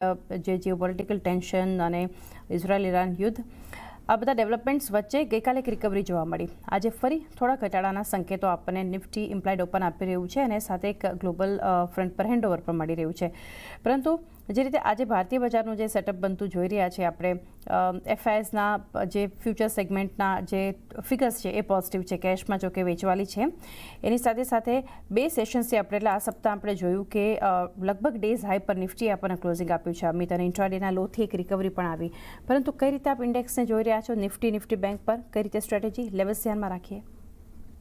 જે geopolitical tension અને Israel Iran યુદ્ધ આ બધા ડેવલપમેન્ટ્સ વચ્ચે ગઈકાલે એક રિકવરી જોવા મળી. આજે ફરી થોડા ઘટાડાના સંકેતો આપણને નિફ્ટી ઇમ્પ્લાઇડ ઓપન આપી રહ્યું છે અને સાથે એક ગ્લોબલ ફ્રન્ટ પર હેન્ડઓવર પણ મળી રહ્યું છે. પરંતુ જે રીતે આજે ભારતીય બજારનું જે સેટઅપ બનતું જોઈ રહ્યા છે આપણે, એફઆઈએસના જે ફ્યુચર સેગમેન્ટના જે ફિગર્સ છે એ પોઝિટિવ છે, કેશમાં જો કે વેચવાલી છે. એની સાથે સાથે બે સેશન્સથી આપણે એટલે આ સપ્તાહ આપણે જોયું કે લગભગ ડેઝ હાઈ પર નિફ્ટીએ આપણને ક્લોઝિંગ આપ્યું છે અમિત, અને ઇન્ટ્રાડેના લોથી એક રિકવરી પણ આવી. પરંતુ કઈ રીતે આપ ઇન્ડેક્સને જોઈ રહ્યા છો, નિફ્ટી બેંક પર કઈ રીતે સ્ટ્રેટેજી લેવલ્સ ધ્યાનમાં રાખીએ?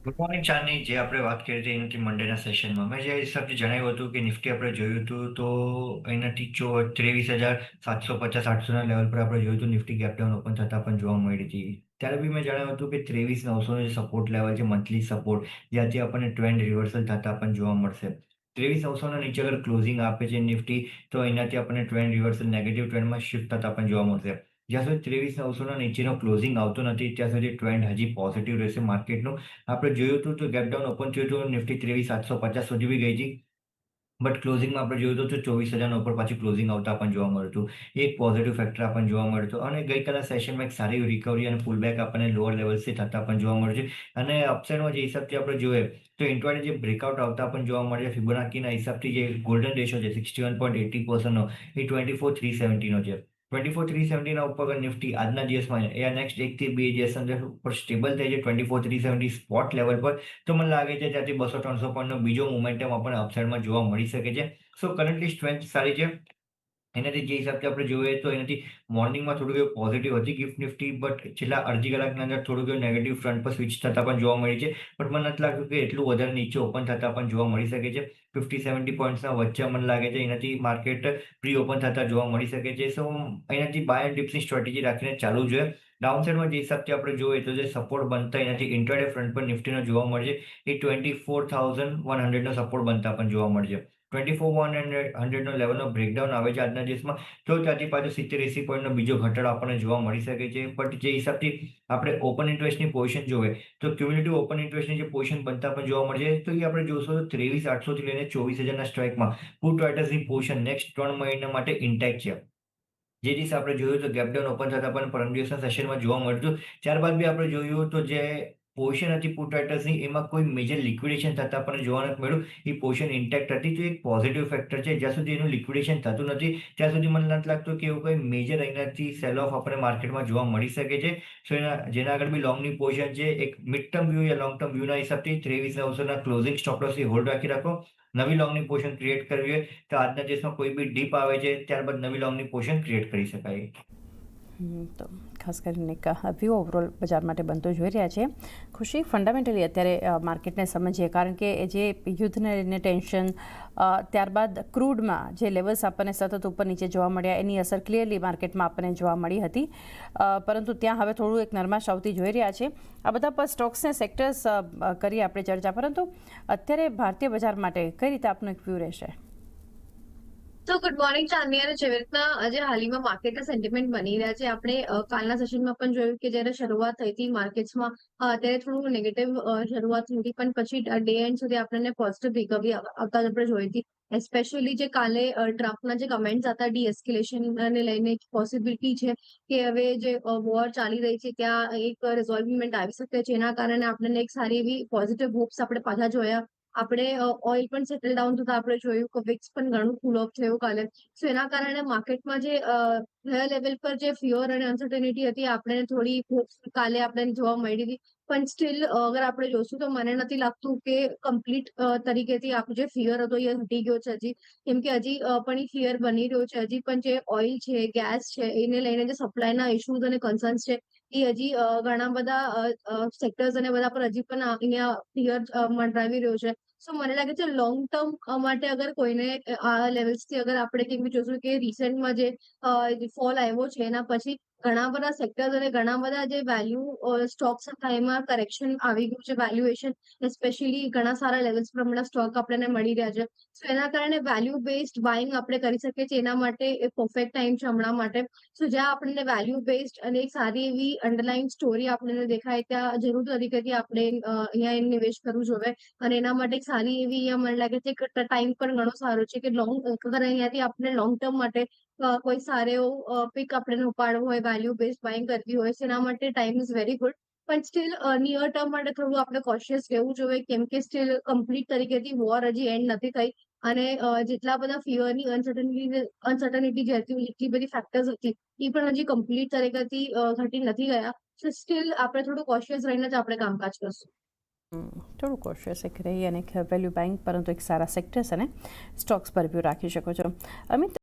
ગુડ મોર્નિંગ ચાની. જે આપણે વાત કરી હતી એનાથી મંડેના સેશનમાં મેં જે હિસાબથી જણાવ્યું હતું કે નિફ્ટી આપણે જોયું હતું તો એનાથી 23,750-800ના લેવલ પર આપણે જોયું હતું. નિફ્ટી ગેપ ડાઉન ઓપન થતા પણ જોવા મળી હતી. ત્યારે બી મેં જણાવ્યું હતું કે 23,900નો જે સપોર્ટ લેવલ છે, મંથલી સપોર્ટ, જ્યાંથી આપણને ટ્રેન્ડ રિવર્સલ થતા પણ જોવા મળશે. 23,900ના નીચે અગર ક્લોઝિંગ આપે છે નિફ્ટી તો એનાથી આપણને ટ્રેન્ડ રિવર્સલ નેગેટિવ ટ્રેન્ડમાં શિફ્ટ થતા પણ જોવા મળશે. જ્યાં સુધી 23,900ના નીચેનો ક્લોઝિંગ આવતો નથી ત્યાં સુધી ટ્રેન્ડ હજી પોઝિટિવ રહેશે માર્કેટનું. આપણે જોયું હતું તો ગેપ ડાઉન ઓપન થયું હતું, નિફ્ટી 23,750 સુધી બી ગઈ હતી. બટ ક્લોઝિંગમાં આપણે જોયું હતું તો 24,000 ઉપર પાછી ક્લોઝિંગ આવતા પણ જોવા મળ્યું હતું. એક પોઝિટિવ ફેક્ટર આપણને જોવા મળ્યું હતું અને ગઈકાલના સેશનમાં એક સારી રિકવરી અને પુલબેક આપણને લોઅર લેવલ્સથી થતા પણ જોવા મળ્યું છે. અને અપસાઇડમાં જે હિસાબથી આપણે જોઈએ તો ઇન્ટ્રાડે જે બ્રેકઆઉટ આવતા પણ જોવા મળે છે. ફિબોનાકીના હિસાબથી જે ગોલ્ડન રેશિયો છે 61.80%નો એ 24,370નો છે. 24,370ના ઉપર નિફ્ટી આજના દિવસમાં એ નેક્સ્ટ 1 થી 2 દિવસ અંદર ઉપર સ્ટેબલ થઈ છે 24,370 સ્પોટ લેવલ પર, તો મને લાગે છે ત્યાંથી 200-300 પોઈન્ટનો બીજો મોમેન્ટમ આપણને અપસાઇડમાં જોવા મળી શકે છે. સો કરન્ટલી સ્ટ્રેન્થ સારી છે. એનાથી જે હિસાબથી આપણે જોઈએ તો એનાથી મોર્નિંગમાં થોડુંક એવું પોઝિટિવ હતી ગિફ્ટ નિફ્ટી, બટ છેલ્લા અડધી કલાકની અંદર થોડુંક એવું નેગેટિવ ફ્રન્ટ પર સ્વિચ થતા પણ જોવા મળી છે. બટ મને નથી લાગતું કે એટલું વધારે નીચે ઓપન થતા પણ જોવા મળી શકે છે. 50-70 પોઈન્ટ્સના વચ્ચે મને લાગે છે એનાથી માર્કેટ પ્રી ઓપન થતા જોવા મળી શકે છે. સો એનાથી બાય એન્ડ ડિપ્સની સ્ટ્રેટેજી રાખીને ચાલવું જોઈએ. ડાઉનસાઇડમાં જે હિસાબથી આપણે જોઈએ તો જે સપોર્ટ બનતા એનાથી ઇન્ટ્રાડે ફ્રન્ટ પર નિફ્ટીનો જોવા મળશે એ 24,100નો સપોર્ટ બનતા પણ જોવા મળશે. 24,100નો લેવલનો બ્રેકડાઉન આવે છે આજના દિવસમાં તો ત્યાંથી પાછો 70-80 પોઈન્ટનો બીજો ઘટાડો આપણને જોવા મળી શકે છે. બટ જે હિસાબથી આપણે ઓપન ઇન્ટરેસ્ટની પોઝિશન જોઈએ તો ક્યુમ્યુલેટિવ ઓપન ઇન્ટરેસ્ટની જે પોઝિશન બનતા પણ જોવા મળશે તો એ આપણે જોશું તો 23,800થી લઈને 24,000ના સ્ટ્રાઇકમાં પુટ રાઇટર્સની પોઝિશન નેક્સ્ટ 3 મહિના માટે ઇન્ટેક્ટ છે. જે દિવસે આપણે જોયું તો ગેપ ડાઉન ઓપન થતા પણ પરમ દિવસના સેશનમાં જોવા મળ્યું હતું. ત્યારબાદ બી આપણે જોયું તો જે પોઝિશન હતી પુટ રાઇટર્સની એમાં કોઈ મેજર લિક્વિડેશન થતા પણ જોવા નથી મળ્યું. એ પોઝિશન ઇન્ટેક્ટ હતી, તો એક પોઝિટિવ ફેક્ટર છે. જ્યાં સુધી એનું લિક્વિડેશન થતું નથી ત્યાં સુધી મને નથી લાગતું કે એવું કોઈ મેજર અહીંયાથી સેલ ઓફ આપણે માર્કેટમાં જોવા મળી શકે છે. સો જેના આગળ બી લોંગની પોઝિશન છે એક મિડ ટર્મ વ્યૂ યા લોંગ ટર્મ વ્યૂના હિસાબથી 23,900ના ક્લોઝિંગ સ્ટોપ લોસથી હોલ્ડ રાખી રાખો. નવી લોંગની પોઝિશન ક્રિએટ કરવી હોય તો આજના દિવસમાં કોઈ બી ડીપ આવે છે ત્યારબાદ નવી લોંગની પોઝિશન ક્રિએટ કરી શકાય. તો ખાસ કરીને એક વ્યૂ ઓવરઓલ બજાર માટે બનતો જોઈ રહ્યા છે. ખુશી, ફંડામેન્ટલી અત્યારે માર્કેટને સમજીએ, કારણ કે જે યુદ્ધને લઈને ટેન્શન, ત્યારબાદ ક્રૂડમાં જે લેવલ્સ આપણને સતત ઉપર નીચે જોવા મળ્યા એની અસર ક્લિયરલી માર્કેટમાં આપણને જોવા મળી હતી. પરંતુ ત્યાં હવે થોડું એક નરમાશ આવતી જોઈ રહ્યા છે. આ બધા પર સ્ટોક્સને સેક્ટર્સ કરીએ આપણે ચર્ચા, પરંતુ અત્યારે ભારતીય બજાર માટે કઈ રીતે આપનો એક વ્યૂ રહેશે? તો ગુડ મોર્નિંગ ચાંદની. અને જેવી રીતના આજે હાલમાં માર્કેટના સેન્ટિમેન્ટ બની રહ્યા છે, આપણે કાલના સેશનમાં પણ જોયું કે જ્યારે શરૂઆત થઈ હતી માર્કેટ્સમાં ત્યારે થોડું નેગેટિવ શરૂઆત થઈ હતી, પણ પછી ડે એન્ડ સુધી આપણને પોઝિટિવ રિકવરી આવતા આપણે જોઈ હતી. એસ્પેશિયલી જે કાલે ટ્રમ્પના જે કમેન્ટ્સ હતા ડી-એસ્કેલેશનને લઈને એક પોસિબિલિટી છે કે હવે જે વોર ચાલી રહી છે ત્યાં એક રિઝોલ્વમેન્ટ આવી શકે છે. એના કારણે આપણને એક સારી એવી પોઝિટિવ હોપ્સ આપણે પાછા જોયા. આપણે ઓઇલ પણ સેટલ ડાઉન થતા આપણે જોયું કે વિક્સ પણ ઘણું કુલ ઓફ થયું કાલે. સો એના કારણે માર્કેટમાં જે હાયર લેવલ પર જે ફિયર અને અનસર્ટેનિટી હતી આપણે થોડી કાલે આપણે જોવા મળી હતી. પણ સ્ટીલ અગર આપણે જોશું તો મને નથી લાગતું કે કમ્પ્લીટ તરીકેથી આપણો જે ફિયર હતો એ હટી ગયો છે હજી. કેમ કે હજી પણ એ ફિયર બની રહ્યો છે. હજી પણ જે ઓઇલ છે, ગેસ છે, એને લઈને જે સપ્લાયના ઇશ્યુઝ અને કન્સર્ન્સ છે એ હજી ઘણા બધા સેક્ટર્સ અને બધા પર હજી પણ અહીંયા ફિયર મંડરાવી રહ્યો છે. સો મને લાગે છે લોંગ ટર્મ માટે અગર કોઈને આ લેવલ્સથી અગર આપણે કેમ જોશું કે રિસેન્ટમાં જે ફોલ આવ્યો છે એના પછી ઘણા બધા સેક્ટર્સ અને ઘણા બધા જે વેલ્યુ સ્ટોક્સ હતા એમાં કરેક્શન આવી ગયું છે. વેલ્યુએશન સ્પેશિયલી ઘણા સારા લેવલ્સ પર હમણાં સ્ટોક આપણને મળી રહ્યા છે. સો એના કારણે વેલ્યુ બેઝડ બાઇંગ આપણે કરી શકીએ છીએ. એના માટે એક પરફેક્ટ ટાઈમ છે હમણાં માટે. સો જ્યાં આપણને વેલ્યુ બેઝડ અને એક સારી એવી અંડરલાઇન સ્ટોરી આપણને દેખાય ત્યાં જરૂર તરીકેથી આપણે અહીંયા નિવેશ કરવું જોઈએ. અને એના માટે એક સારી એવી મને લાગે છે કે ટાઈમ પણ ઘણો સારો છે કે અગર અહીંયાથી આપણે લોંગ ટર્મ માટે કોઈ સારો એવો પિક આપણે ઉપાડવો હોય, વેલ્યુ બેઝડ બાઇંગ કરવી હોય, તો એના માટે ટાઈમ ઇઝ વેરી ગુડ. પણ સ્ટીલ નિયર ટર્મ માટે થોડું આપણે કોશિયસ રહેવું જોઈએ, કેમ કે સ્ટીલ કમ્પ્લીટ તરીકેથી વોર હજી એન્ડ નથી થઈ અને જેટલા બધા ફિયરની અનસર્ટનિટી જે હતી, જેટલી બધી ફેક્ટર્સ હતી, એ પણ હજી કમ્પ્લીટ તરીકેથી ઘટી નથી ગયા. સો સ્ટીલ આપણે થોડું કોશિયસ રહીને જ આપણે કામકાજ કરશું. થોડું કોશિયસ એક રહી અને વેલ્યુ બેંક પરંતુ એક સારા સેક્ટર્સ અને સ્ટોક્સ પર વ્યૂ રાખી શકો છો. અમિત,